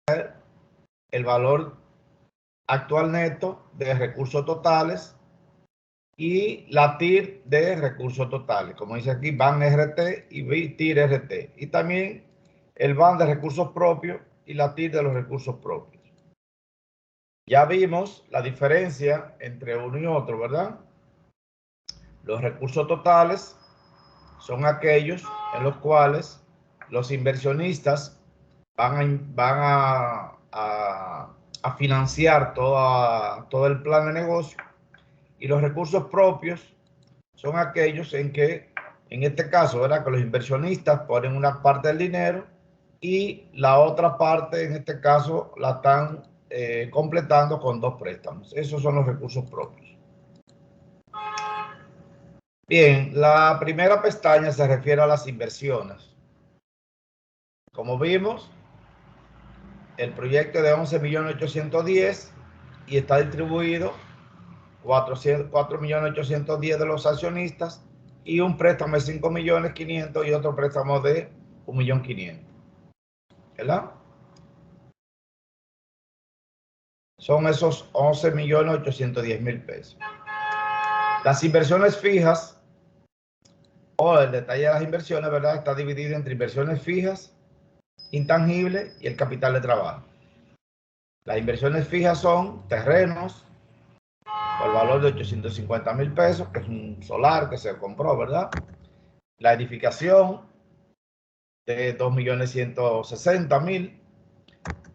el valor actual neto de recursos totales y la TIR de recursos totales, como dice aquí, BAN RT y TIR RT, y también el BAN de recursos propios y la TIR de los recursos propios. Ya vimos la diferencia entre uno y otro, ¿verdad? Los recursos totales son aquellos en los cuales los inversionistas van a financiar todo el plan de negocio, y los recursos propios son aquellos en que, en este caso, ¿verdad?, que los inversionistas ponen una parte del dinero y la otra parte, en este caso, la están completando con 2 préstamos. Esos son los recursos propios. Bien, la primera pestaña se refiere a las inversiones. Como vimos, el proyecto es de 11.810.000 y está distribuido 4.810.000 de los accionistas y un préstamo de 5.500.000 y otro préstamo de 1.500.000, ¿verdad? Son esos 11.810.000 pesos. Las inversiones fijas, o el detalle de las inversiones, ¿verdad?, está dividido entre inversiones fijas, intangibles y el capital de trabajo. Las inversiones fijas son terrenos por valor de 850.000 pesos, que es un solar que se compró, ¿verdad? La edificación de 2.160.000.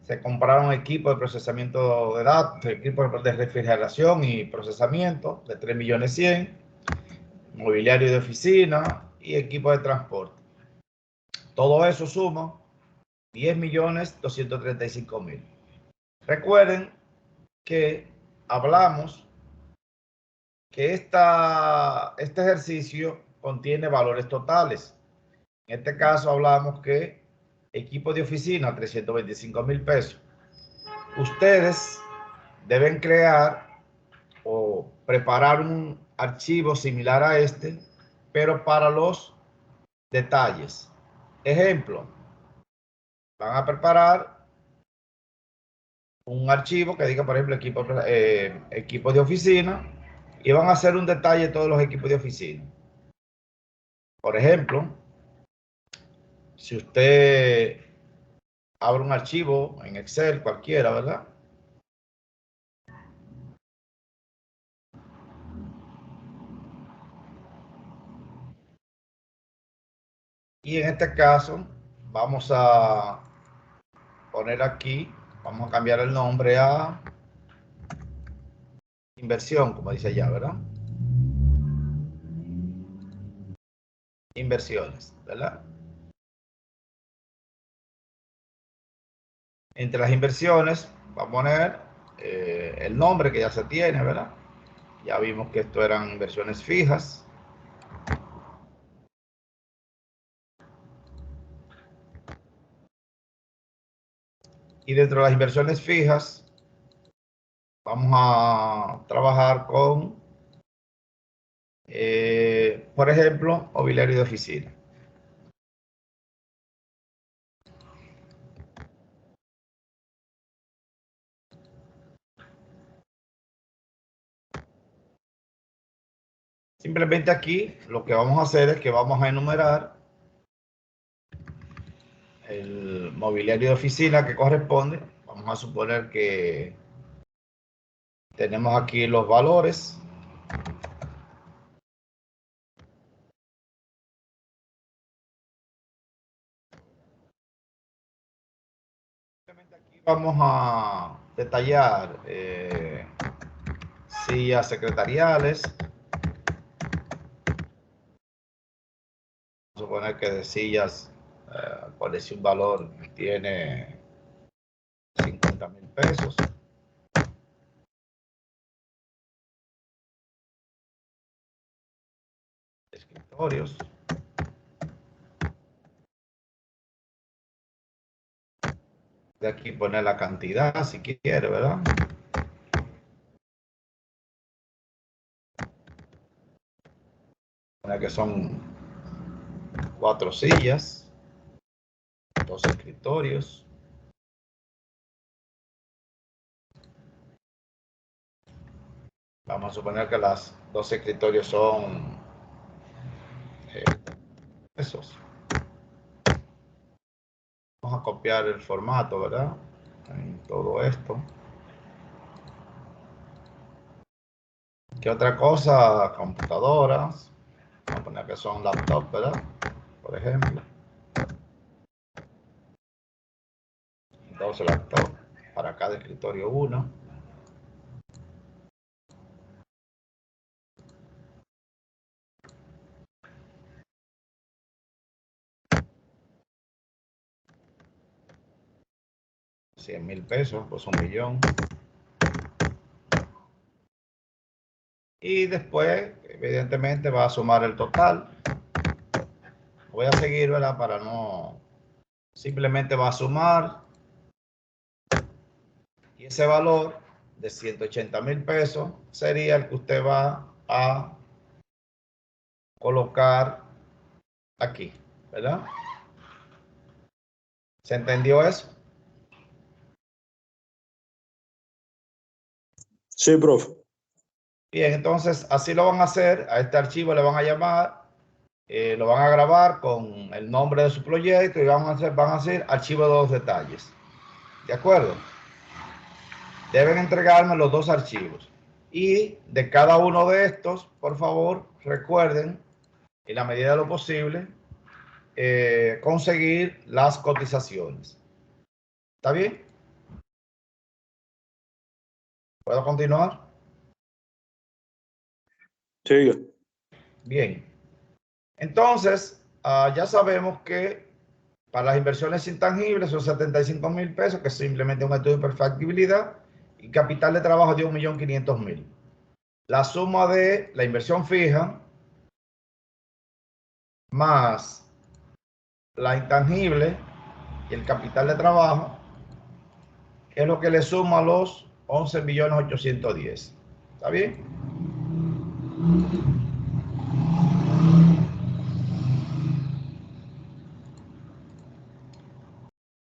Se compraron equipos de procesamiento de datos, equipos de refrigeración y procesamiento de 3.100.000, mobiliario de oficina y equipos de transporte. Todo eso suma 10.235.000. Recuerden que hablamos que este ejercicio contiene valores totales. En este caso hablamos que equipo de oficina, 325.000 pesos. Ustedes deben crear o preparar un archivo similar a este, pero para los detalles. Ejemplo, van a preparar un archivo que diga, por ejemplo, equipo de oficina, y van a hacer un detalle de todos los equipos de oficina. Por ejemplo, si usted abre un archivo en Excel cualquiera, ¿verdad?, y en este caso vamos a poner aquí, vamos a cambiar el nombre a inversión, como dice allá, ¿verdad? Inversiones, ¿verdad? Entre las inversiones va a poner el nombre que ya se tiene, ¿verdad? Ya vimos que esto eran inversiones fijas. Y dentro de las inversiones fijas vamos a trabajar con, por ejemplo, mobiliario de oficina. Simplemente aquí lo que vamos a hacer es que vamos a enumerar el mobiliario de oficina que corresponde. Vamos a suponer que tenemos aquí los valores. Aquí vamos a detallar sillas secretariales. Vamos a suponer que de sillas, por decir un valor, tiene 50.000 pesos. Escritorios. De aquí poner la cantidad si quiere, ¿verdad? Poner que son 4 sillas, 2 escritorios, Vamos a suponer que los dos escritorios son esos. Vamos a copiar el formato, ¿verdad? En todo esto. ¿Qué otra cosa? Computadoras. Vamos a poner que son laptops, ¿verdad? Por ejemplo. 2 laptops para cada escritorio 1. $100,000, pues 1.000.000. Y después, evidentemente, va a sumar el total. Voy a seguir, ¿verdad? Para no... Simplemente va a sumar. Y ese valor de $180,000 sería el que usted va a colocar aquí, ¿verdad? ¿Se entendió eso? Sí, profe. Bien, entonces así lo van a hacer. A este archivo le van a llamar, lo van a grabar con el nombre de su proyecto y van a hacer archivo de los detalles. ¿De acuerdo? Deben entregarme los dos archivos. Y de cada uno de estos, por favor, recuerden, en la medida de lo posible, conseguir las cotizaciones. ¿Está bien? ¿Puedo continuar? Siga. Bien. Entonces, ya sabemos que para las inversiones intangibles son $75,000, que es simplemente un estudio de perfectibilidad, y capital de trabajo de 1.500.000. La suma de la inversión fija más la intangible y el capital de trabajo es lo que le suma los 11.810.000. ¿Está bien?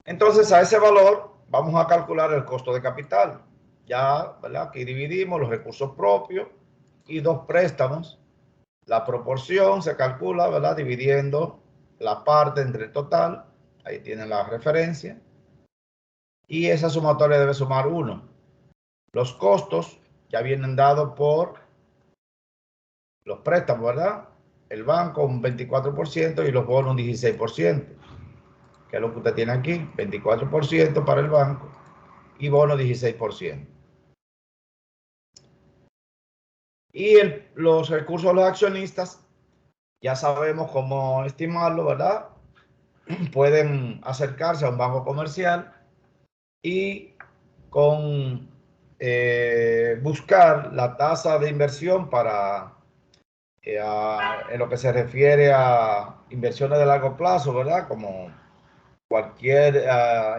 Entonces, a ese valor vamos a calcular el costo de capital. Ya, ¿verdad? Aquí dividimos los recursos propios y dos préstamos. La proporción se calcula, ¿verdad? Dividiendo la parte entre el total. Ahí tienen la referencia. Y esa sumatoria debe sumar 1. Los costos ya vienen dados por los préstamos, ¿verdad? El banco un 24% y los bonos un 16%, que es lo que usted tiene aquí, 24% para el banco y bono 16%. Y los recursos de los accionistas, ya sabemos cómo estimarlo, ¿verdad? Pueden acercarse a un banco comercial y con buscar la tasa de inversión para en lo que se refiere a inversiones de largo plazo, ¿verdad? Como cualquier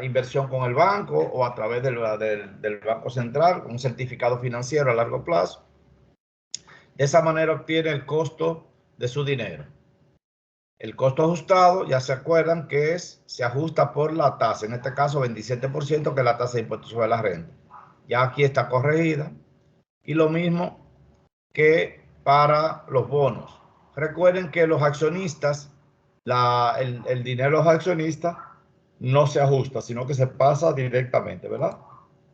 inversión con el banco o a través del Banco Central, un certificado financiero a largo plazo. De esa manera obtiene el costo de su dinero. El costo ajustado, ya se acuerdan que se ajusta por la tasa, en este caso 27%, que es la tasa de impuesto sobre la renta. Ya aquí está corregida. Y lo mismo que para los bonos. Recuerden que los accionistas, el dinero de los accionistas no se ajusta, sino que se pasa directamente, ¿verdad?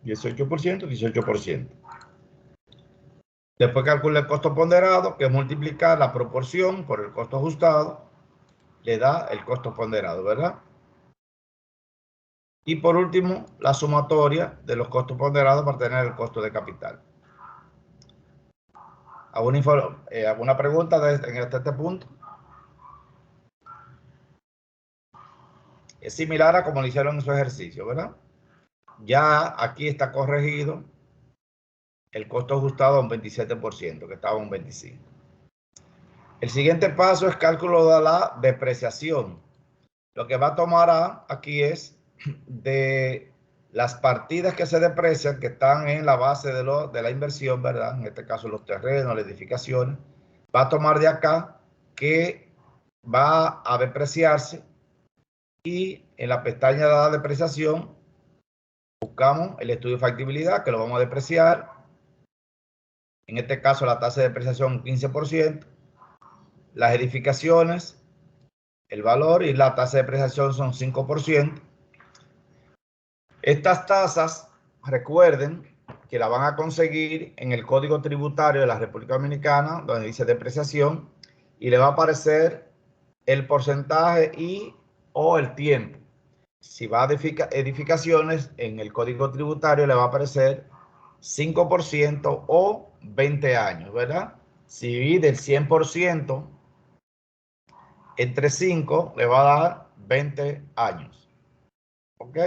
18%, 18%. Después calcula el costo ponderado, que es multiplicar la proporción por el costo ajustado, le da el costo ponderado, ¿verdad? Y por último, la sumatoria de los costos ponderados para tener el costo de capital. ¿Alguna pregunta en este punto? Es similar a como lo hicieron en su ejercicio, ¿verdad? Ya aquí está corregido el costo ajustado a un 27%, que estaba a un 25%. El siguiente paso es cálculo de la depreciación. Lo que va a tomar aquí es de las partidas que se deprecian, que están en la base de la inversión, ¿verdad? En este caso los terrenos, las edificaciones. Va a tomar de acá que va a depreciarse y en la pestaña de la depreciación buscamos el estudio de factibilidad, que lo vamos a depreciar En este caso, la tasa de depreciación 15%. Las edificaciones, el valor y la tasa de depreciación son 5%. Estas tasas, recuerden que la van a conseguir en el Código Tributario de la República Dominicana, donde dice depreciación, y le va a aparecer el porcentaje y o el tiempo. Si va a edificaciones, en el Código Tributario le va a aparecer 5% o 20 años, ¿verdad? Si divide el 100% entre 5, le va a dar 20 años. ¿Ok?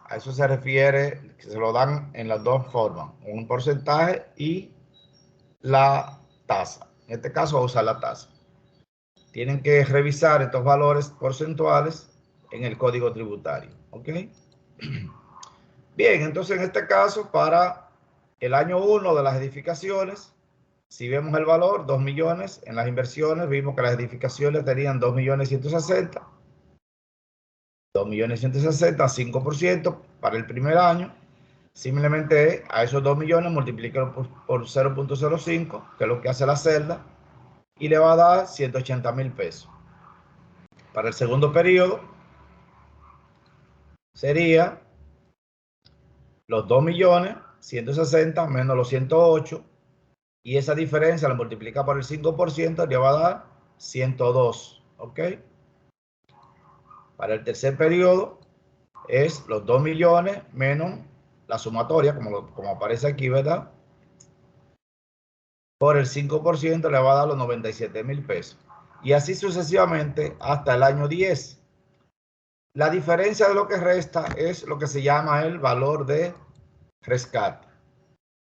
A eso se refiere, que se lo dan en las dos formas, un porcentaje y la tasa. En este caso, va a usar la tasa. Tienen que revisar estos valores porcentuales en el Código Tributario. ¿Ok? Bien, entonces en este caso, para el año 1 de las edificaciones, si vemos el valor, 2 millones. En las inversiones vimos que las edificaciones tenían 2.160.000. 2.160.000, 5% para el primer año. Simplemente a esos 2 millones multiplicarlo por 0.05, que es lo que hace la celda, y le va a dar 180.000 pesos. Para el segundo periodo sería los 2.160.000 menos los 108, y esa diferencia la multiplica por el 5%, le va a dar 102. ¿Ok? Para el tercer periodo es los 2 millones menos la sumatoria, como aparece aquí, ¿verdad? Por el 5% le va a dar los 97.000 pesos. Y así sucesivamente hasta el año 10. La diferencia de lo que resta es lo que se llama el valor de rescate.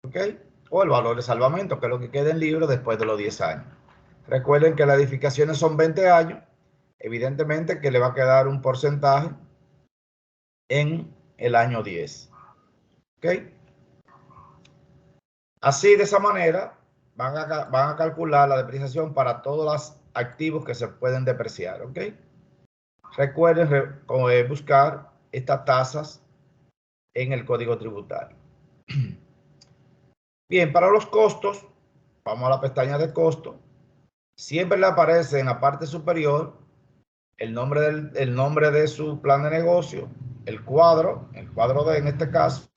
¿Ok? O el valor de salvamento, que es lo que queda en libro después de los 10 años. Recuerden que las edificaciones son 20 años. Evidentemente que le va a quedar un porcentaje en el año 10. ¿Ok? Así, de esa manera, van a calcular la depreciación para todos los activos que se pueden depreciar. ¿Ok? Recuerden buscar estas tasas en el Código Tributario. Bien, para los costos, vamos a la pestaña de costo. Siempre le aparece en la parte superior el nombre de su plan de negocio, el cuadro D en este caso,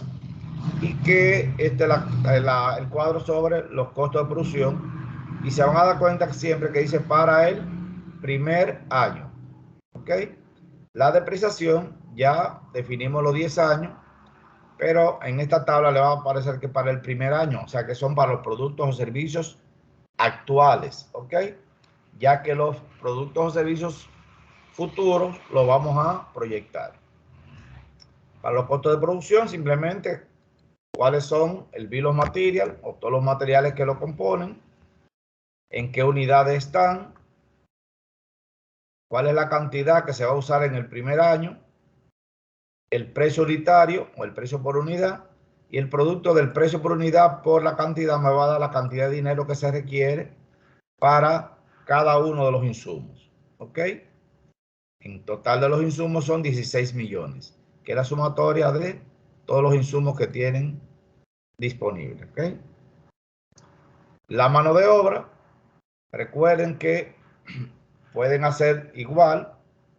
y que el cuadro sobre los costos de producción, y se van a dar cuenta que siempre que dice para el primer año. ¿Ok? La depreciación ya definimos los 10 años, pero en esta tabla le va a aparecer que para el primer año, o sea que son para los productos o servicios actuales. ¿Ok? Ya que los productos o servicios futuros los vamos a proyectar. Para los costos de producción, simplemente cuáles son el bill of material o todos los materiales que lo componen, en qué unidades están, cuál es la cantidad que se va a usar en el primer año, el precio unitario o el precio por unidad, y el producto del precio por unidad por la cantidad me va a dar la cantidad de dinero que se requiere para cada uno de los insumos. ¿Ok? En total de los insumos son 16 millones, que es la sumatoria de todos los insumos que tienen disponibles. ¿Ok? La mano de obra, recuerden que pueden hacer igual,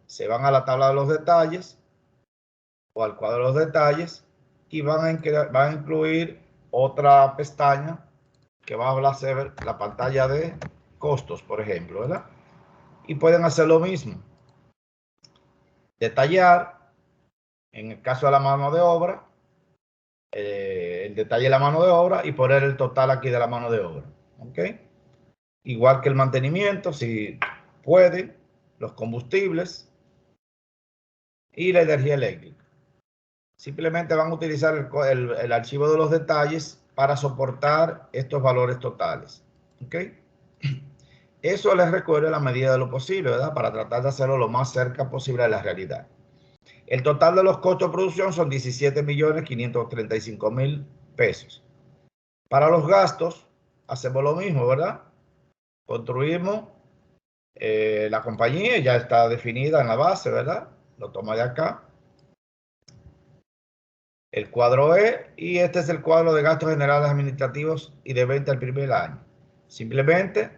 se van a la tabla de los detalles o al cuadro de los detalles y van a incluir otra pestaña que va a ser la pantalla de costos, por ejemplo, ¿verdad? Y pueden hacer lo mismo. Detallar, en el caso de la mano de obra, el detalle de la mano de obra y poner el total aquí de la mano de obra. ¿Ok? Igual que el mantenimiento, si pueden, los combustibles y la energía eléctrica. Simplemente van a utilizar el archivo de los detalles para soportar estos valores totales. ¿Ok? Eso les recuerdo en la medida de lo posible, ¿verdad? Para tratar de hacerlo lo más cerca posible de la realidad. El total de los costos de producción son 17.535.000 pesos. Para los gastos, hacemos lo mismo, ¿verdad? Construimos la compañía, ya está definida en la base, ¿verdad? Lo toma de acá. el cuadro E, y este es el cuadro de gastos generales administrativos y de venta el primer año. Simplemente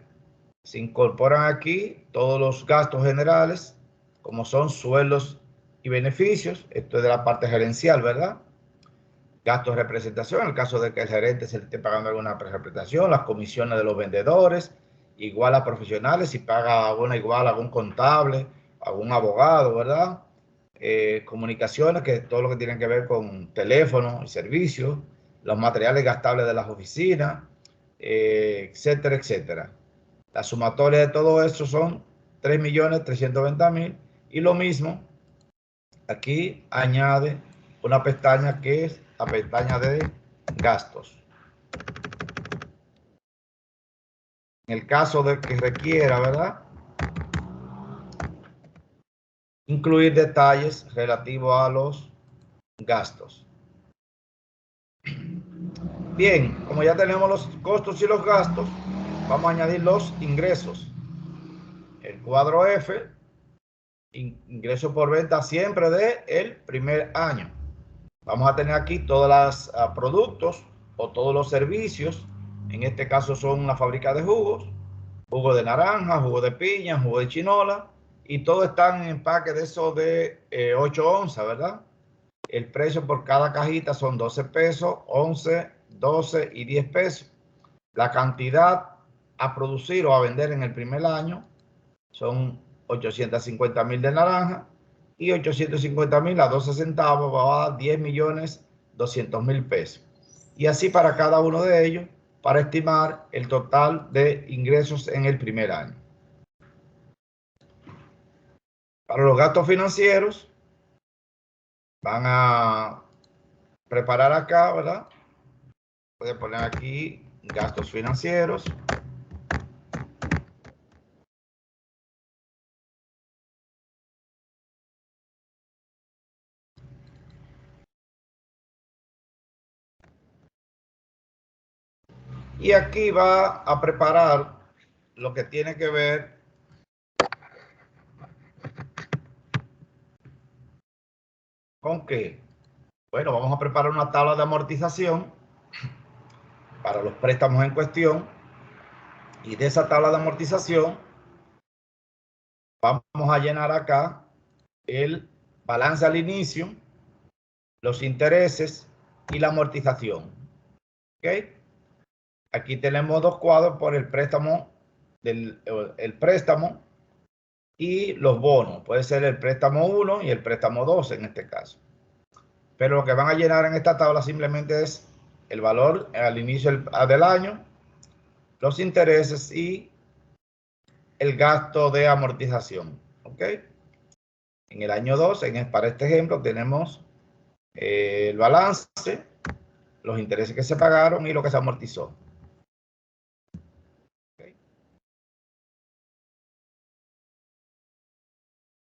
se incorporan aquí todos los gastos generales, como son sueldos y beneficios. Esto es de la parte gerencial, ¿verdad? Gastos de representación, en el caso de que el gerente se le esté pagando alguna representación, las comisiones de los vendedores, igual a profesionales, si paga alguna igual a algún contable, algún abogado, ¿verdad? Comunicaciones, que es todo lo que tiene que ver con teléfono y servicios, los materiales gastables de las oficinas, etcétera, etcétera. La sumatoria de todo eso son 3.320.000, y lo mismo aquí añade una pestaña que es la pestaña de gastos. En el caso de que requiera, ¿verdad?, incluir detalles relativos a los gastos. Bien, como ya tenemos los costos y los gastos, vamos a añadir los ingresos. El cuadro F, ingreso por venta siempre del primer año. Vamos a tener aquí todos los productos o todos los servicios. En este caso son una fábrica de jugos, jugo de naranja, jugo de piña, jugo de chinola, y todo está en empaque de esos de 8 onzas, ¿verdad? El precio por cada cajita son 12 pesos, 11, 12 y 10 pesos. La cantidad a producir o a vender en el primer año son 850.000 de naranja y 850.000 a 12 centavos va a 10.200.000 pesos. Y así para cada uno de ellos, para estimar el total de ingresos en el primer año. Para los gastos financieros, van a preparar acá, ¿verdad? Puede poner aquí gastos financieros. Y aquí va a preparar lo que tiene que ver con qué. Bueno, vamos a preparar una tabla de amortización para los préstamos en cuestión, y de esa tabla de amortización vamos a llenar acá el balance al inicio, los intereses y la amortización. ¿Ok? Aquí tenemos dos cuadros por el préstamo, el préstamo y los bonos. Puede ser el préstamo 1 y el préstamo 2 en este caso. Pero lo que van a llenar en esta tabla simplemente es el valor al inicio del año, los intereses y el gasto de amortización. ¿Ok? En el año 2, para este ejemplo, tenemos el balance, los intereses que se pagaron y lo que se amortizó. ¿Okay?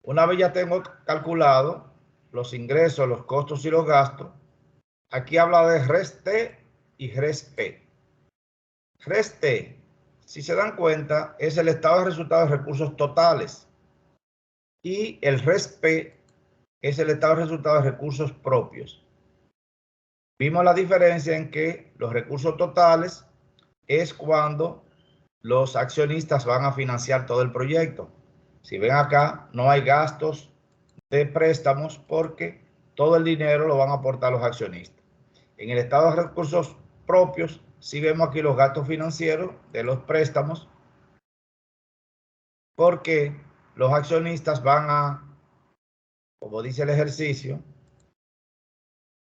Una vez ya tengo calculado los ingresos, los costos y los gastos, aquí habla de RES-T y RES-P. RES-T, si se dan cuenta, es el estado de resultados de recursos totales, y el RES-P es el estado de resultados de recursos propios. Vimos la diferencia en que los recursos totales es cuando los accionistas van a financiar todo el proyecto. Si ven acá, no hay gastos de préstamos porque todo el dinero lo van a aportar los accionistas. En el estado de recursos propios, sí vemos aquí los gastos financieros de los préstamos, porque los accionistas van a, como dice el ejercicio,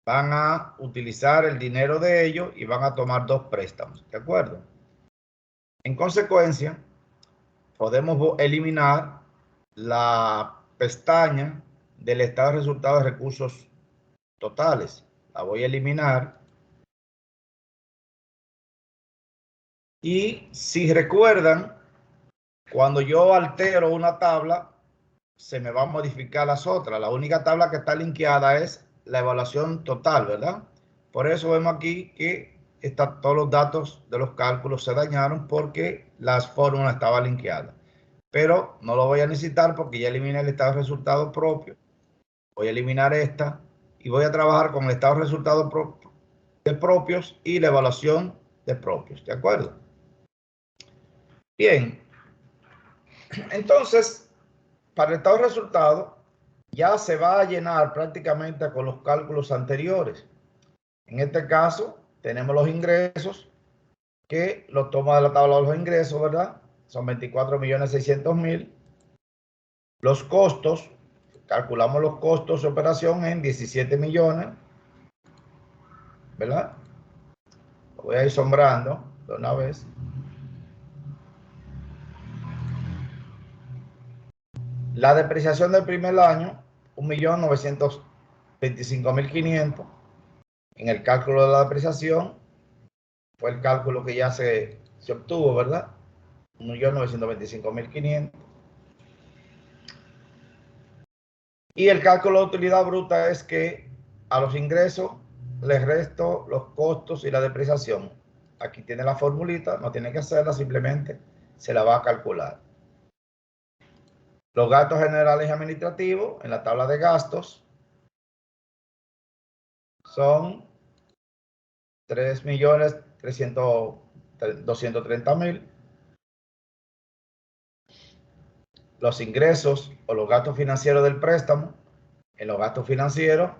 van a utilizar el dinero de ellos y van a tomar dos préstamos, ¿de acuerdo? En consecuencia, podemos eliminar la pestaña del estado de resultados de recursos totales. La voy a eliminar. Y si recuerdan, cuando yo altero una tabla, se me va a modificar las otras. La única tabla que está linkeada es la evaluación total, ¿verdad? Por eso vemos aquí que todos los datos de los cálculos se dañaron porque las fórmulas estaban linkeadas. Pero no lo voy a necesitar porque ya eliminé el estado de resultados propio. Voy a eliminar esta y voy a trabajar con el estado de resultados de propios y la evaluación de propios, ¿de acuerdo? Bien, entonces, para el estado de resultados ya se va a llenar prácticamente con los cálculos anteriores. En este caso, tenemos los ingresos, que los toma de la tabla de los ingresos, ¿verdad? Son 24.600.000. Los costos, calculamos los costos de operación en 17 millones, ¿verdad? Lo voy a ir sombrando de una vez. La depreciación del primer año, 1.925.500. En el cálculo de la depreciación, fue el cálculo que ya se obtuvo, ¿verdad? 1.925.500. Y el cálculo de utilidad bruta es que a los ingresos les resto los costos y la depreciación. Aquí tiene la formulita, no tiene que hacerla, simplemente se la va a calcular. Los gastos generales y administrativos en la tabla de gastos son 3.230.000. Los ingresos o los gastos financieros del préstamo, en los gastos financieros,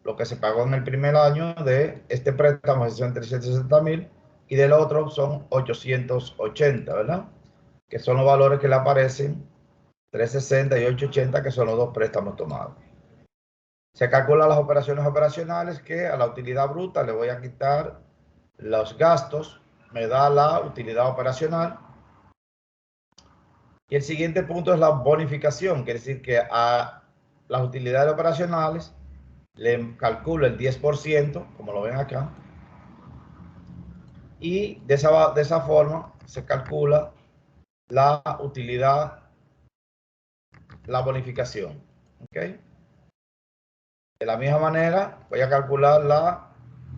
lo que se pagó en el primer año de este préstamo son 360.000 y del otro son 880, ¿verdad? Que son los valores que le aparecen, 360 y 880, que son los dos préstamos tomados. Se calculan las operaciones operacionales, que a la utilidad bruta le voy a quitar los gastos, me da la utilidad operacional. Y el siguiente punto es la bonificación, quiere decir que a las utilidades operacionales le calculo el 10%, como lo ven acá, y de esa forma se calcula la utilidad, la bonificación. ¿Ok? De la misma manera voy a calcular la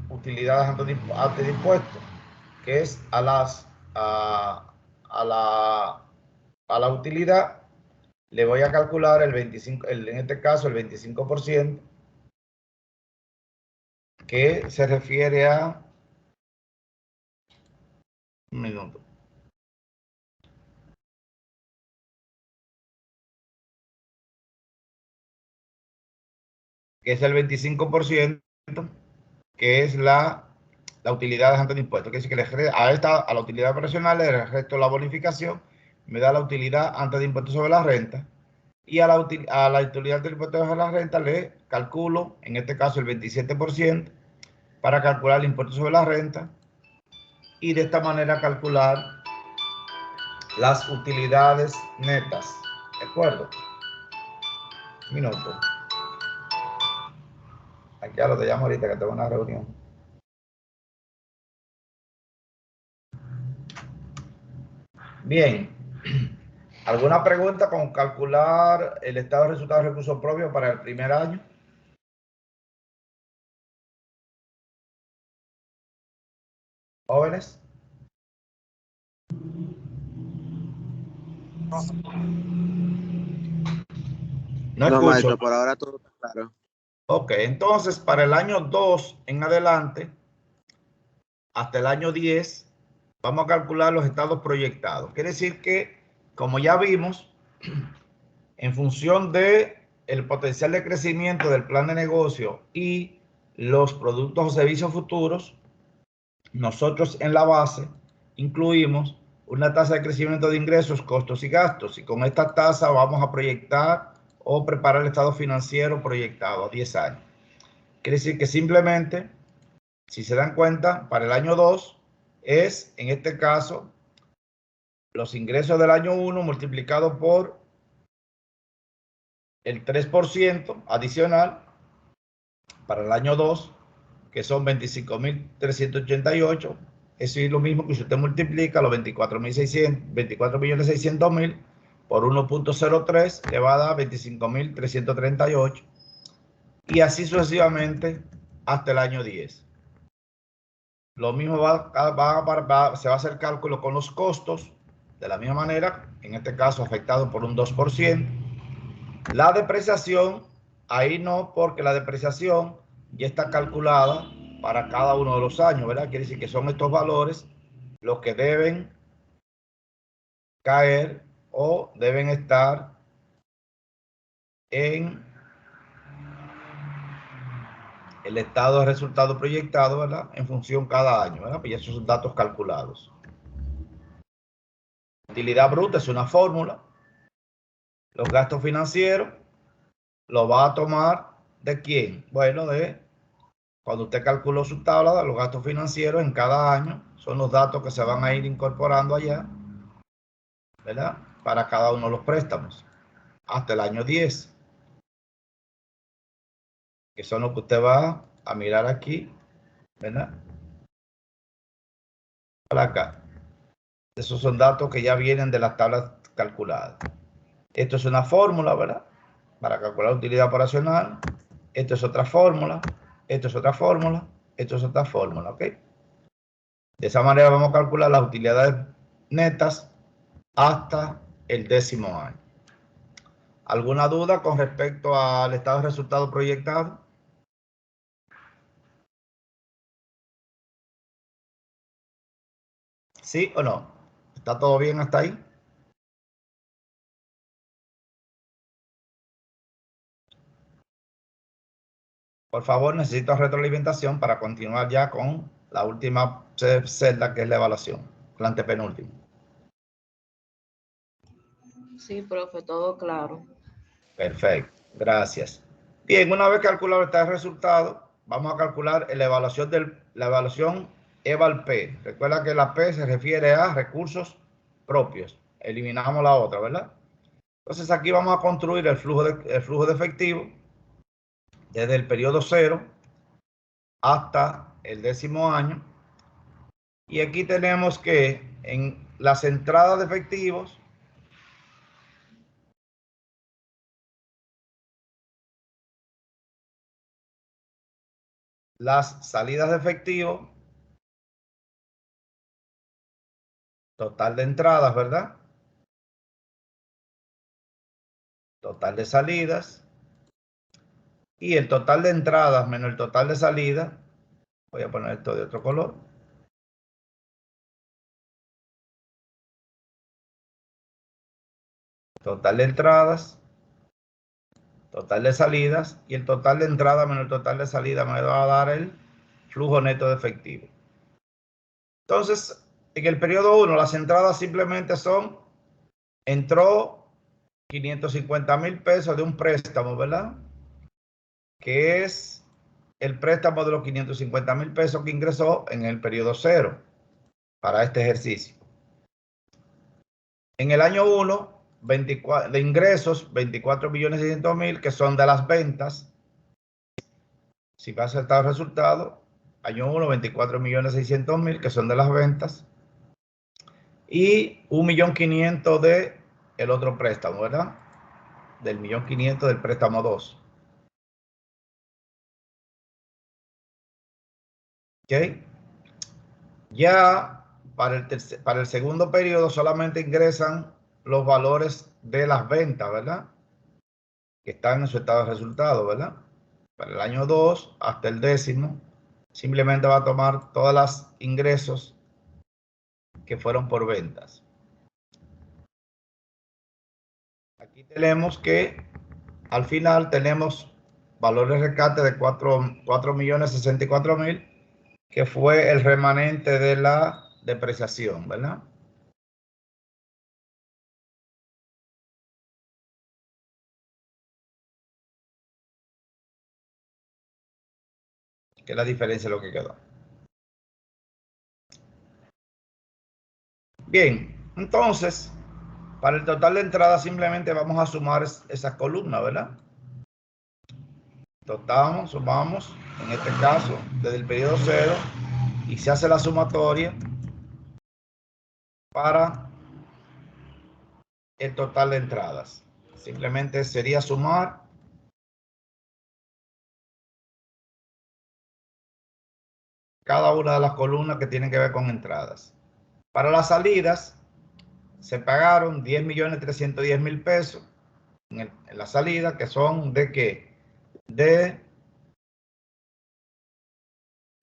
utilidad antes de impuestos, que es a la utilidad le voy a calcular el 25, en este caso el 25%, que se refiere a, un minuto, que es el 25%, que es la utilidad antes de impuestos, que es que a la utilidad operacional le resto la bonificación, me da la utilidad antes de impuestos sobre la renta, y a la utilidad del impuesto sobre la renta le calculo, en este caso el 27%, para calcular el impuesto sobre la renta, y de esta manera calcular las utilidades netas. ¿De acuerdo? Un minuto. Aquí ahora te llamo ahorita que tengo una reunión. Bien. ¿Alguna pregunta con calcular el estado de resultados de recursos propios para el primer año? ¿Jóvenes? No escucho. Maestro, por ahora todo está claro. Ok, entonces para el año 2 en adelante, hasta el año 10, vamos a calcular los estados proyectados. Quiere decir que, como ya vimos, en función de el potencial de crecimiento del plan de negocio y los productos o servicios futuros, nosotros en la base incluimos una tasa de crecimiento de ingresos, costos y gastos, y con esta tasa vamos a proyectar o preparar el estado financiero proyectado a 10 años. Quiere decir que simplemente, si se dan cuenta, para el año 2 es, en este caso, los ingresos del año 1 multiplicado por el 3% adicional para el año 2, que son 25.388. Eso es lo mismo que si usted multiplica los 24.600.000 por 1.03, le va a dar 25.338. Y así sucesivamente hasta el año 10. Lo mismo se va a hacer cálculo con los costos, de la misma manera, en este caso afectado por un 2%. La depreciación, ahí no, porque la depreciación ya está calculada para cada uno de los años, ¿verdad? Quiere decir que son estos valores los que deben caer o deben estar en el estado de resultado proyectado, ¿verdad? En función cada año, ¿verdad? Pues ya esos son datos calculados. Utilidad bruta es una fórmula. Los gastos financieros lo va a tomar ¿de quién? Bueno, de cuando usted calculó su tabla de los gastos financieros en cada año, son los datos que se van a ir incorporando allá, ¿verdad? Para cada uno de los préstamos, hasta el año 10, que son los que usted va a mirar aquí, ¿verdad? Para acá. Esos son datos que ya vienen de las tablas calculadas. Esto es una fórmula, ¿verdad? Para calcular la utilidad operacional. Esto es otra fórmula. Esto es otra fórmula. Esto es otra fórmula, ¿ok? De esa manera vamos a calcular las utilidades netas hasta el 10º año. ¿Alguna duda con respecto al estado de resultado proyectado? ¿Sí o no? ¿Está todo bien hasta ahí? Por favor, necesito retroalimentación para continuar ya con la última celda, que es la evaluación, la antepenúltima. Sí, profe, todo claro. Perfecto, gracias. Bien, una vez calculado este resultado, vamos a calcular la evaluación EVAL-P. Recuerda que la P se refiere a recursos propios. Eliminamos la otra, ¿verdad? Entonces aquí vamos a construir el flujo de efectivo desde el periodo 0 hasta el 10º año. Y aquí tenemos que en las entradas de efectivos, las salidas de efectivo, total de entradas, ¿verdad? Total de salidas. Y el total de entradas menos el total de salidas. Voy a poner esto de otro color. Total de entradas, total de salidas, y el total de entrada menos el total de salida me va a dar el flujo neto de efectivo. Entonces, en el periodo 1, las entradas simplemente son, entró 550,000 pesos de un préstamo, ¿verdad? Que es el préstamo de los 550,000 pesos que ingresó en el periodo 0 para este ejercicio. En el año 1, de ingresos, 24,600,000, que son de las ventas. Si va a acertar el resultado, año 1, 24,600,000, que son de las ventas. Y 1,500,000 de el otro préstamo, ¿verdad? Del 1,500,000 del préstamo 2. ¿Ok? Ya para el segundo periodo solamente ingresan los valores de las ventas, ¿verdad? Que están en su estado de resultado, ¿verdad? Para el año 2 hasta el 10º, simplemente va a tomar todos los ingresos que fueron por ventas. Aquí tenemos que al final tenemos valores de rescate de 4,064,000, que fue el remanente de la depreciación, ¿verdad? Que es la diferencia de lo que quedó. Bien, entonces, para el total de entrada simplemente vamos a sumar esas columnas, ¿verdad? Sumamos, en este caso, desde el periodo 0, y se hace la sumatoria para el total de entradas. Simplemente sería sumar cada una de las columnas que tienen que ver con entradas. Para las salidas, se pagaron 10,310,000 pesos en la salida, que son de ¿qué? De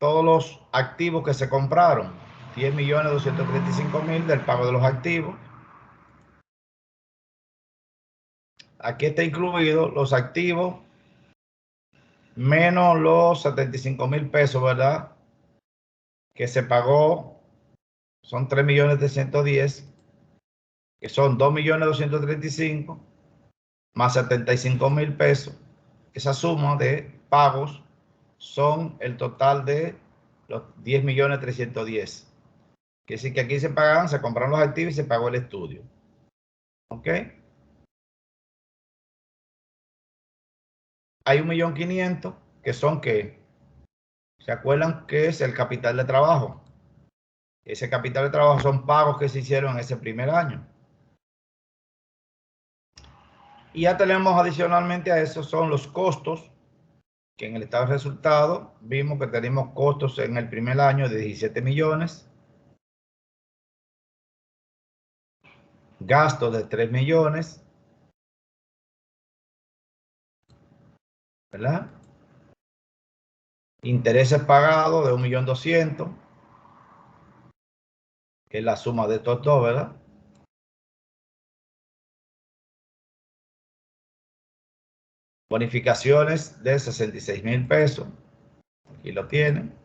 todos los activos que se compraron. 10.235.000 del pago de los activos. Aquí está incluido los activos menos los 75.000 pesos, ¿verdad? Que se pagó, son 3.310.000, que son 2.235.000 más 75.000 pesos. Esa suma de pagos son el total de los 10.310.000. Quiere decir que aquí se pagan, se compraron los activos y se pagó el estudio. ¿Ok? Hay 1.500.000 que son que, ¿se acuerdan que es el capital de trabajo? Ese capital de trabajo son pagos que se hicieron en ese primer año. Y ya tenemos adicionalmente a eso son los costos, que en el estado de resultado vimos que tenemos costos en el primer año de 17 millones, gastos de 3 millones, ¿verdad? Intereses pagados de 1.200.000, que es la suma de estos dos, ¿verdad? Bonificaciones de 66.000 pesos, aquí lo tienen.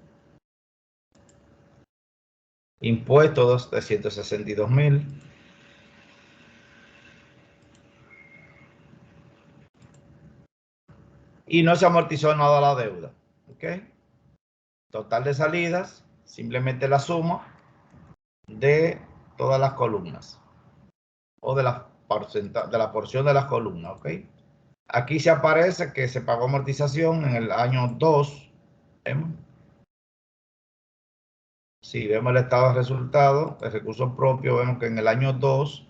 Impuestos de 162.000. Y no se amortizó nada la deuda. ¿Ok? Total de salidas, simplemente la suma de todas las columnas o de la porción de las columnas. ¿Ok? Aquí se aparece que se pagó amortización en el año 2. ¿Vemos? Si vemos el estado de resultados de recursos propios, vemos que en el año 2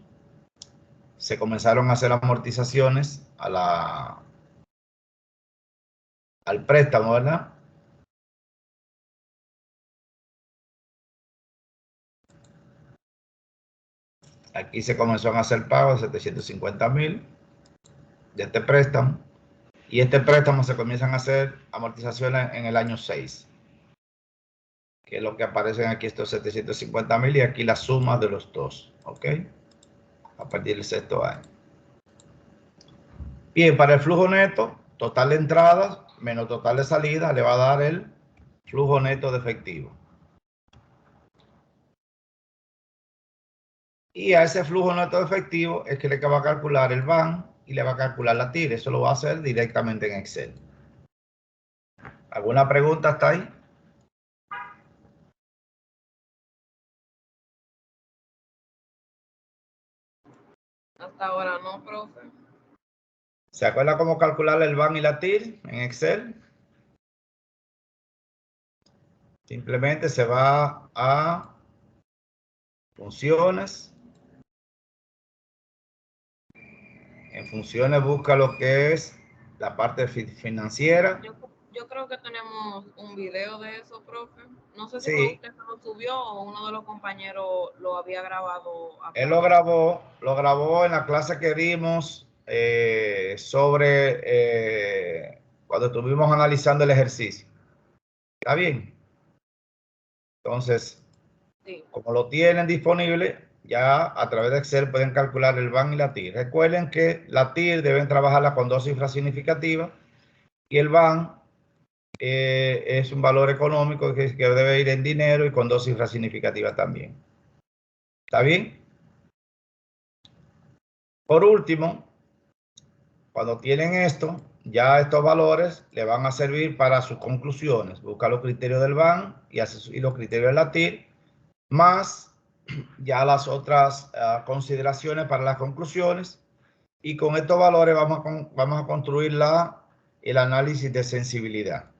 se comenzaron a hacer amortizaciones al préstamo, ¿verdad? Aquí se comenzó a hacer pago de 750.000 de este préstamo. Y este préstamo se comienzan a hacer amortizaciones en el año 6. Que es lo que aparecen aquí estos 750.000 y aquí la suma de los dos. ¿Ok? A partir del sexto año. Bien, para el flujo neto, total de entradas menos total de salidas le va a dar el flujo neto de efectivo. Y a ese flujo neto de efectivo es que le va a calcular el BAN y le va a calcular la TIR. Eso lo va a hacer directamente en Excel. ¿Alguna pregunta hasta ahí? Hasta ahora no, profe. ¿Se acuerda cómo calcular el BAN y la TIR en Excel? Simplemente se va a funciones. En funciones busca lo que es la parte financiera. Yo creo que tenemos un video de eso, profe. No sé si Sí, usted lo subió o uno de los compañeros lo había grabado acá. él lo grabó en la clase que dimos sobre cuando estuvimos analizando el ejercicio. ¿Está bien? Entonces, Sí. como lo tienen disponible, ya a través de Excel pueden calcular el BAN y la TIR. Recuerden que la TIR deben trabajarla con dos cifras significativas y el BAN es un valor económico que debe ir en dinero y con dos cifras significativas también. ¿Está bien? Por último, cuando tienen esto, ya estos valores le van a servir para sus conclusiones. Busca los criterios del BAN y los criterios de la TIR, más ya las otras consideraciones para las conclusiones. Y con estos valores vamos a construir el análisis de sensibilidad,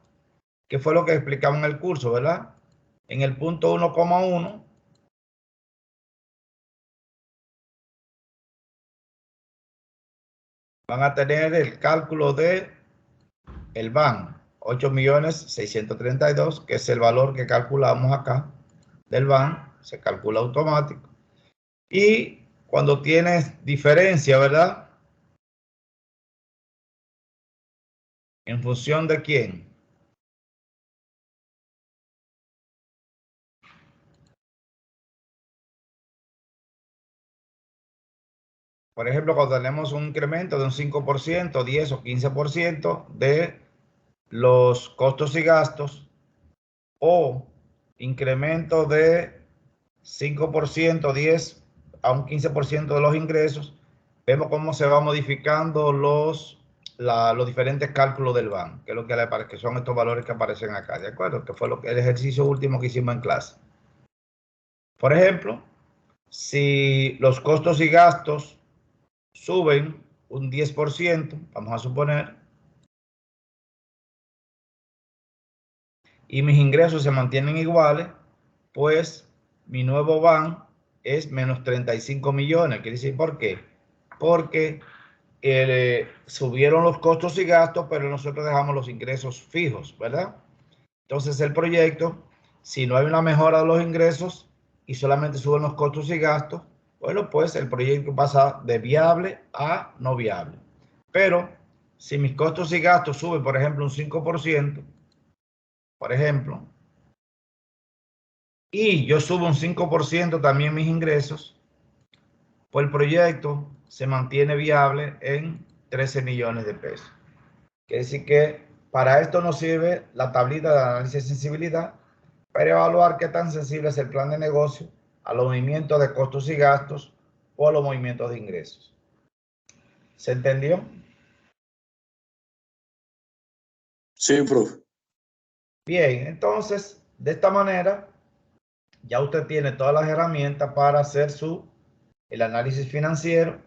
que fue lo que explicamos en el curso, ¿verdad? En el punto 1,1 van a tener el cálculo de el BAN, 8.632.000, que es el valor que calculamos acá del BAN, se calcula automático. Y cuando tienes diferencia, ¿verdad? ¿En función de quién? Por ejemplo, cuando tenemos un incremento de un 5%, 10 o 15% de los costos y gastos, o incremento de 5%, 10 a un 15% de los ingresos, vemos cómo se va modificando los diferentes cálculos del BAN, que es lo que son estos valores que aparecen acá, ¿de acuerdo? Que fue el ejercicio último que hicimos en clase. Por ejemplo, si los costos y gastos suben un 10%, vamos a suponer, y mis ingresos se mantienen iguales, pues mi nuevo BAN es menos 35 millones. ¿Quiere decir por qué? Porque subieron los costos y gastos, pero nosotros dejamos los ingresos fijos, ¿verdad? Entonces el proyecto, si no hay una mejora de los ingresos y solamente suben los costos y gastos, bueno, pues el proyecto pasa de viable a no viable. Pero si mis costos y gastos suben, por ejemplo, un 5%, por ejemplo, y yo subo un 5% también mis ingresos, pues el proyecto se mantiene viable en 13 millones de pesos. Quiere decir que para esto nos sirve la tablita de análisis de sensibilidad para evaluar qué tan sensible es el plan de negocio a los movimientos de costos y gastos o a los movimientos de ingresos. ¿Se entendió? Sí, profe. Bien, entonces, de esta manera, ya usted tiene todas las herramientas para hacer el análisis financiero,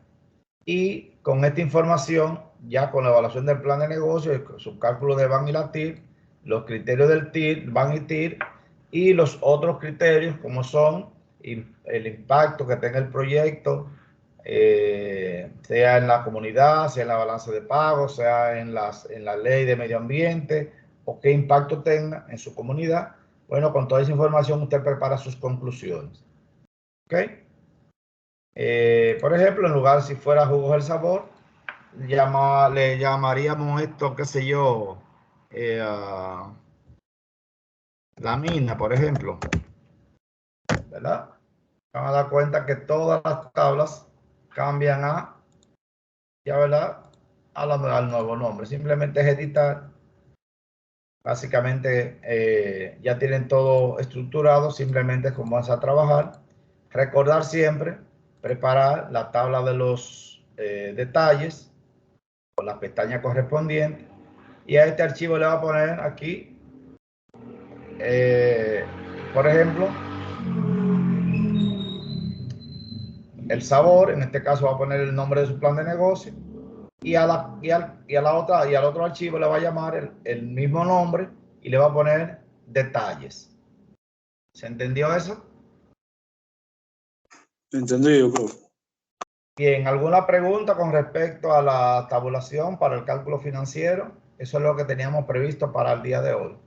y con esta información, ya con la evaluación del plan de negocio, su cálculo de BAN y la TIR, los criterios del TIR, BAN y TIR, y los otros criterios como son el impacto que tenga el proyecto, sea en la comunidad, sea en la balanza de pagos, sea en la ley de medio ambiente, o qué impacto tenga en su comunidad. Bueno, con toda esa información usted prepara sus conclusiones. ¿Ok? Por ejemplo, en lugar, si fuera jugos del sabor, le llamaríamos esto, qué sé yo, la mina, por ejemplo, ¿verdad? Van a dar cuenta que todas las tablas cambian ya, ¿verdad? Al nuevo nombre. Simplemente es editar. Básicamente ya tienen todo estructurado, simplemente es como vas a trabajar. Recordar siempre, preparar la tabla de los detalles con la pestaña correspondiente, y a este archivo le va a poner aquí, por ejemplo, el sabor. En este caso va a poner el nombre de su plan de negocio, y al otro archivo le va a llamar el mismo nombre y le va a poner detalles. ¿Se entendió eso? Entendido, profe. Bien, ¿alguna pregunta con respecto a la tabulación para el cálculo financiero? Eso es lo que teníamos previsto para el día de hoy.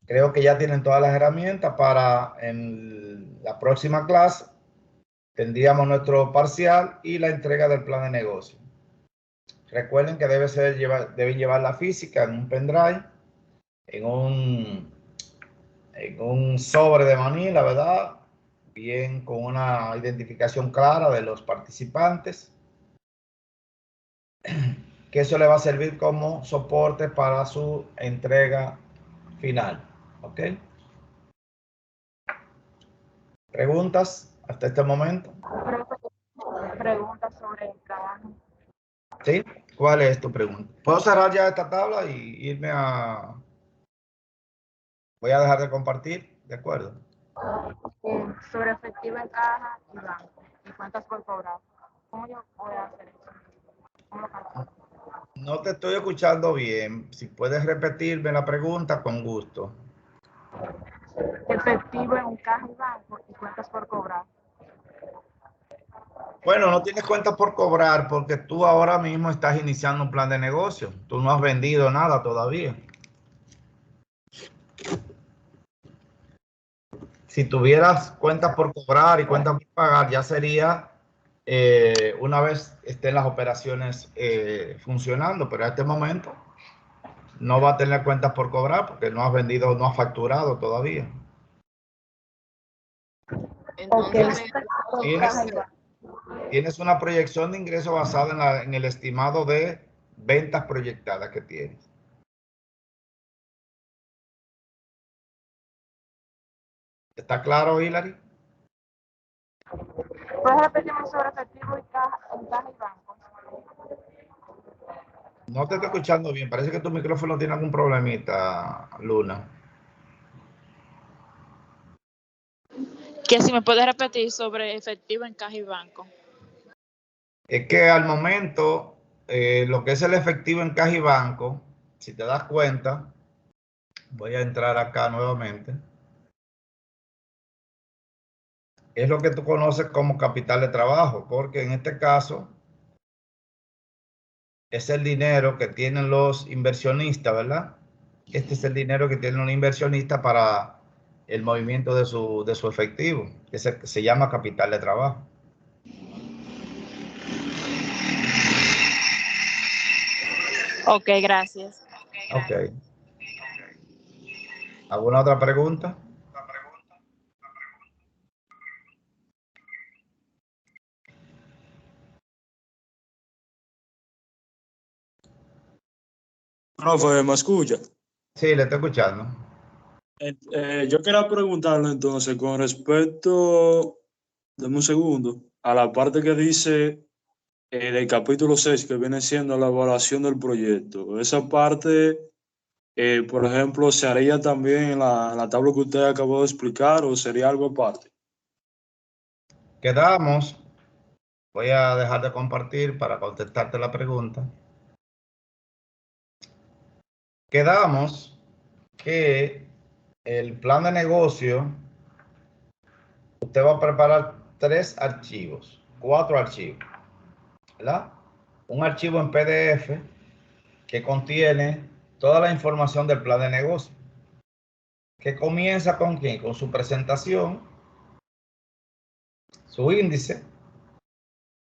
Creo que ya tienen todas las herramientas para en la próxima clase tendríamos nuestro parcial y la entrega del plan de negocio. Recuerden que deben llevar la física en un pendrive, en un sobre de manila, ¿verdad? Bien, con una identificación clara de los participantes, que eso le va a servir como soporte para su entrega final. ¿Ok? ¿Preguntas hasta este momento? Preguntas sobre el trabajo. ¿Sí? ¿Cuál es tu pregunta? ¿Puedo cerrar ya esta tabla y irme a... Voy a dejar de compartir, ¿de acuerdo? Sobre efectivo en caja y banco y cuentas por cobrar. ¿Cómo yo voy a hacer eso? ¿Cómo lo calculo? No te estoy escuchando bien. Si puedes repetirme la pregunta, con gusto. Efectivo en caja y banco y cuentas por cobrar. Bueno, no tienes cuentas por cobrar porque tú ahora mismo estás iniciando un plan de negocio. Tú no has vendido nada todavía. Si tuvieras cuentas por cobrar y cuentas por pagar, ya sería una vez estén las operaciones funcionando, pero a este momento no va a tener cuentas por cobrar porque no has vendido, no has facturado todavía. Entonces, ¿Tienes? tienes una proyección de ingreso basada en el estimado de ventas proyectadas que tienes. ¿Está claro, Hilary? ¿Puedes repetirme sobre efectivo y caja y banco? No te estoy escuchando bien. Parece que tu micrófono tiene algún problemita, Luna. Que si me puedes repetir sobre efectivo en caja y banco. Es que al momento, lo que es el efectivo en caja y banco, si te das cuenta, voy a entrar acá nuevamente, es lo que tú conoces como capital de trabajo, porque en este caso es el dinero que tienen los inversionistas, ¿verdad? Este es el dinero que tiene un inversionista para el movimiento de su efectivo, que se llama capital de trabajo. Ok, gracias. Ok. ¿Alguna otra pregunta? Profe, ¿me escucha? Sí, le estoy escuchando. Yo quería preguntarle entonces con respecto, dame un segundo, a la parte que dice del capítulo 6 que viene siendo la evaluación del proyecto. Esa parte, por ejemplo, ¿se haría también en la tabla que usted acabó de explicar o sería algo aparte? Quedamos, voy a dejar de compartir para contestarte la pregunta. Quedamos que el plan de negocio, usted va a preparar 4 archivos, ¿verdad? Un archivo en PDF que contiene toda la información del plan de negocio, que comienza con ¿quién? Con su presentación, su índice,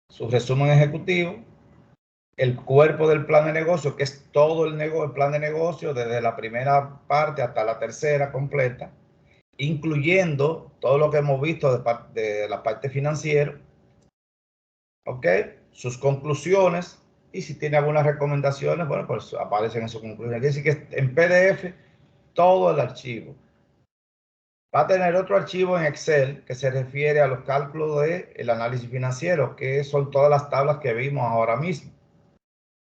su resumen ejecutivo, el cuerpo del plan de negocio, que es todo el plan de negocio, desde la primera parte hasta la tercera completa, incluyendo todo lo que hemos visto de la parte financiera, ¿ok? Sus conclusiones, y si tiene algunas recomendaciones, bueno, pues aparecen en sus conclusiones. Quiere decir que en PDF todo el archivo. Va a tener otro archivo en Excel que se refiere a los cálculos del análisis financiero, que son todas las tablas que vimos ahora mismo.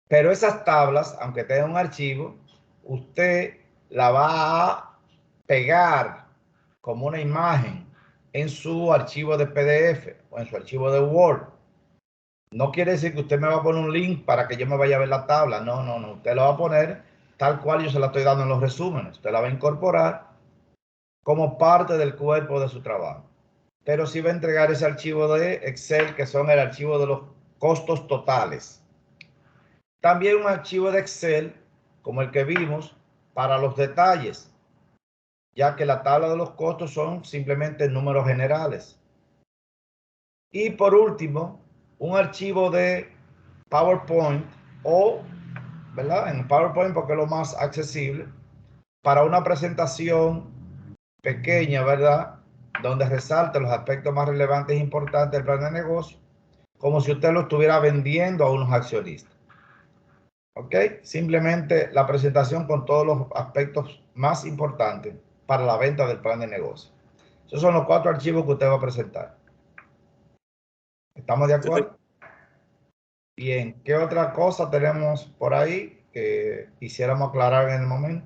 Pero esas tablas, aunque tenga un archivo, usted la va a pegar como una imagen en su archivo de PDF o en su archivo de Word. No quiere decir que usted me va a poner un link para que yo me vaya a ver la tabla. No, no, no. Usted lo va a poner tal cual yo se la estoy dando en los resúmenes. Usted la va a incorporar como parte del cuerpo de su trabajo. Pero sí va a entregar ese archivo de Excel, que son el archivo de los costos totales. También un archivo de Excel, como el que vimos, para los detalles, ya que la tabla de los costos son simplemente números generales. Y por último, un archivo de PowerPoint o, ¿verdad? En PowerPoint porque es lo más accesible, para una presentación pequeña, ¿verdad? Donde resalte los aspectos más relevantes e importantes del plan de negocio, como si usted lo estuviera vendiendo a unos accionistas. ¿Ok? Simplemente la presentación con todos los aspectos más importantes para la venta del plan de negocio. Esos son los 4 archivos que usted va a presentar. ¿Estamos de acuerdo? Bien, ¿qué otra cosa tenemos por ahí que quisiéramos aclarar en el momento?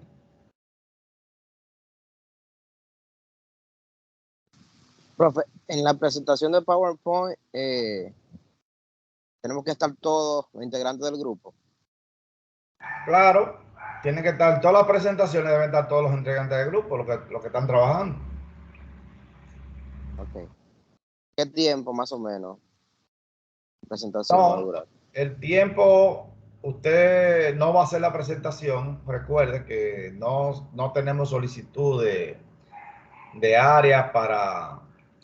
Profe, en la presentación de PowerPoint tenemos que estar todos los integrantes del grupo. Claro, tiene que estar, todas las presentaciones deben estar todos los integrantes del grupo, los que están trabajando. Ok. ¿Qué tiempo más o menos la presentación va a No, durar? el tiempo, usted no va a hacer la presentación. Recuerde que no tenemos solicitud de área para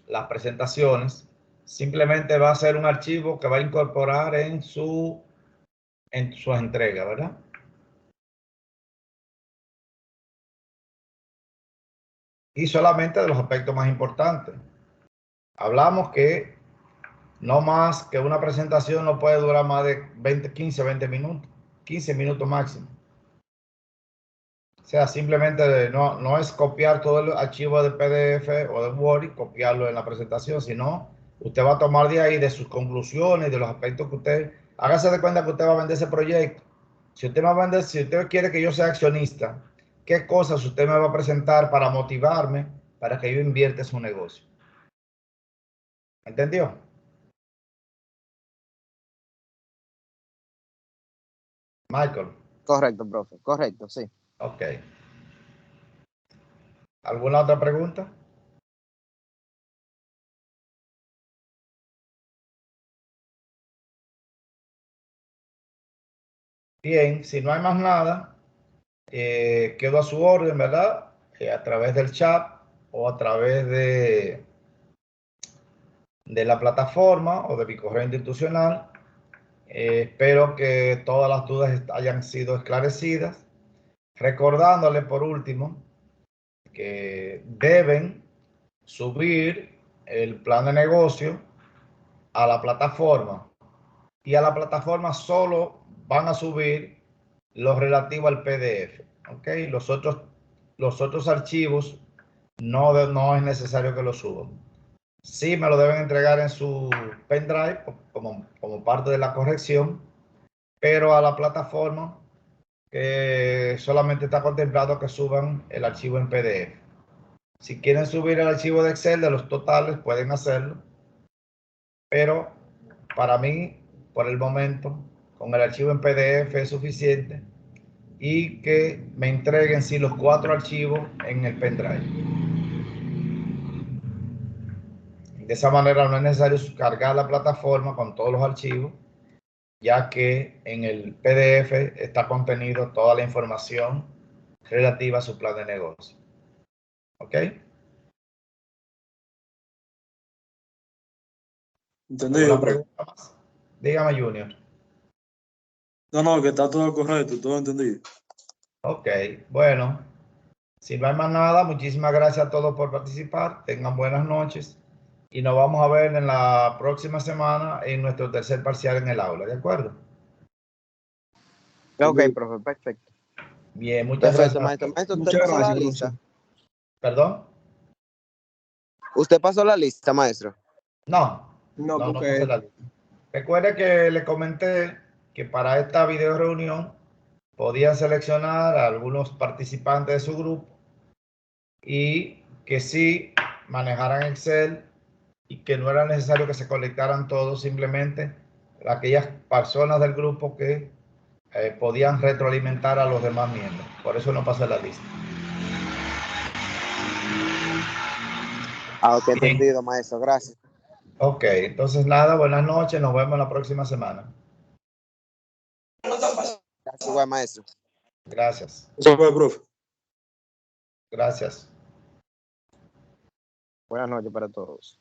las presentaciones. Simplemente va a ser un archivo que va a incorporar en su entrega, ¿verdad? Y solamente de los aspectos más importantes. Hablamos que No más que una presentación no puede durar más de 20 minutos, 15 minutos máximo. O sea, simplemente no es copiar todo el archivo de PDF o de Word y copiarlo en la presentación, sino usted va a tomar de ahí, de sus conclusiones, de los aspectos que usted, hágase de cuenta que usted va a vender ese proyecto. Si usted si usted quiere que yo sea accionista, ¿qué cosas usted me va a presentar para motivarme para que yo invierta en su negocio? ¿Entendió? Michael, Correcto, profe. Correcto, sí. ok. ¿Alguna otra pregunta? Bien, si no hay más nada, quedo a su orden, ¿verdad? A través del chat o a través de la plataforma o de mi correo institucional. Espero que todas las dudas hayan sido esclarecidas. Recordándole por último que deben subir el plan de negocio a la plataforma y a la plataforma solo van a subir lo relativo al PDF. ¿Ok? Los otros archivos no es necesario que los suban. Sí me lo deben entregar en su pendrive como parte de la corrección, pero a la plataforma solamente está contemplado que suban el archivo en PDF. Si quieren subir el archivo de Excel de los totales, pueden hacerlo, pero para mí, por el momento, con el archivo en PDF es suficiente y que me entreguen sí los 4 archivos en el pendrive. De esa manera no es necesario cargar la plataforma con todos los archivos, ya que en el PDF está contenido toda la información relativa a su plan de negocio. ¿Ok? Entendido, ¿Alguna profe. pregunta más? Dígame, Junior. No, que está todo correcto, todo entendido. Ok, bueno, si no hay más nada, muchísimas gracias a todos por participar. Tengan buenas noches y nos vamos a ver en la próxima semana en nuestro tercer parcial en el aula, ¿de acuerdo? Ok, profe, perfecto. Bien, muchas Perfecto, gracias. maestro. Maestro, ¿usted Muchas pasó la gracias, lista? profesor. ¿Perdón? ¿Usted pasó la lista, maestro? No, No, no porque puse la lista. Recuerde que le comenté que para esta video reunión podían seleccionar a algunos participantes de su grupo y que sí manejaran Excel y que no era necesario que se conectaran todos, simplemente aquellas personas del grupo que podían retroalimentar a los demás miembros. Por eso no pasé la lista. Ah, ok, Bien. entendido, maestro. Gracias. Ok, entonces nada, buenas noches, nos vemos la próxima semana. Gracias, igual, maestro. Gracias. Eso fue, profe. Gracias. Buenas noches para todos.